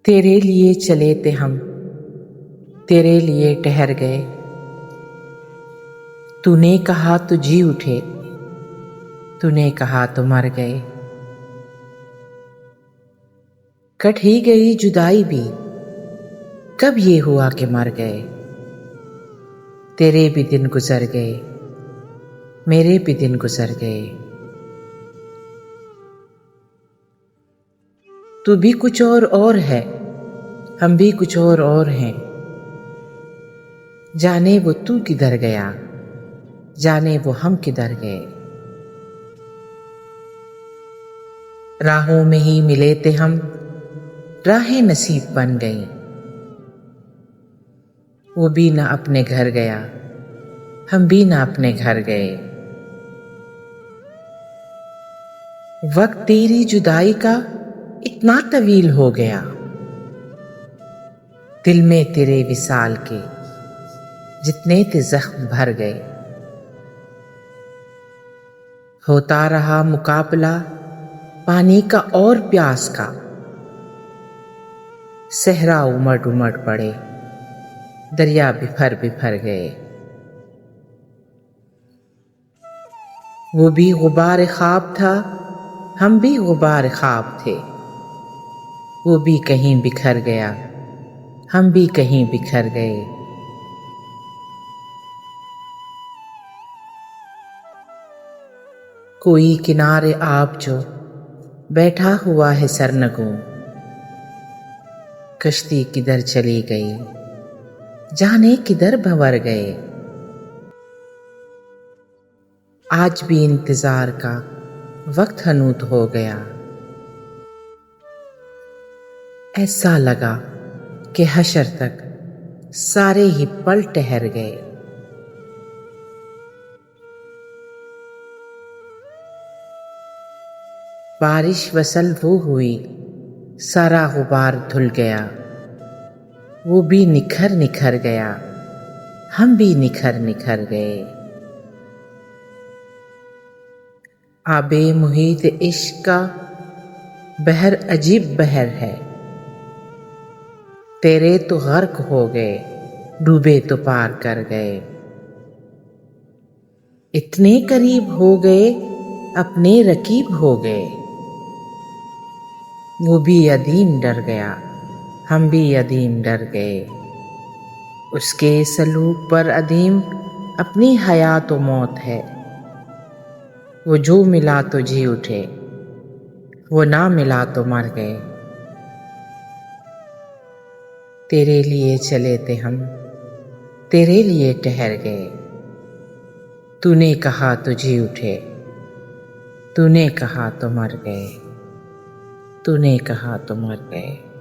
تیرے لیے چلے تھے ہم، تیرے لیے ٹھہر گئے۔ تو نے کہا تو جی اٹھے، تو نے کہا تو مر گئے۔ کٹ ہی گئی جدائی بھی، کب یہ ہوا کہ مر گئے۔ تیرے بھی دن گزر گئے، میرے بھی دن گزر گئے۔ تو بھی کچھ اور ہے، ہم بھی کچھ اور ہیں۔ جانے وہ تو کدھر گیا، جانے وہ ہم کدھر گئے۔ راہوں میں ہی ملے تھے ہم، راہیں نصیب بن گئیں۔ وہ بھی نہ اپنے گھر گیا، ہم بھی نہ اپنے گھر گئے۔ وقت تیری جدائی کا اتنا طویل ہو گیا، دل میں تیرے وصال کے جتنے تھے زخم بھر گئے۔ ہوتا رہا مقابلہ پانی کا اور پیاس کا، صحرا امڑ امڑ پڑے، دریا بھر گئے۔ وہ بھی غبار خواب تھا، ہم بھی غبار خواب تھے۔ وہ بھی کہیں بکھر گیا، ہم بھی کہیں بکھر گئے۔ کوئی کنارے آب جو بیٹھا ہوا ہے سرنگوں، کشتی کدھر چلی گئی، جانے کدھر بھنور گئے۔ آج بھی انتظار کا وقت حنوط ہو گیا، ایسا لگا کہ حشر تک سارے ہی پل ٹھہر گئے۔ بارش وصل وہ ہوئی، سارا غبار دھل گیا۔ وہ بھی نکھر گیا، ہم بھی نکھر گئے۔ آب محیط عشق کا بحر عجیب بحر ہے، تیرے تو غرق ہو گئے، ڈوبے تو پار کر گئے۔ اتنے قریب ہو گئے، اپنے رقیب ہو گئے۔ وہ بھی عدیم ڈر گیا، ہم بھی عدیم ڈر گئے۔ اس کے سلوک پر عدیم اپنی حیات و موت ہے۔ وہ جو ملا تو جی اٹھے، وہ نہ ملا تو مر گئے۔ تیرے لیے چلے تھے ہم، تیرے لیے ٹھہر گئے۔ تو نے کہا تو جی اٹھے، تو نے کہا تو مر گئے، تو نے کہا تو مر گئے۔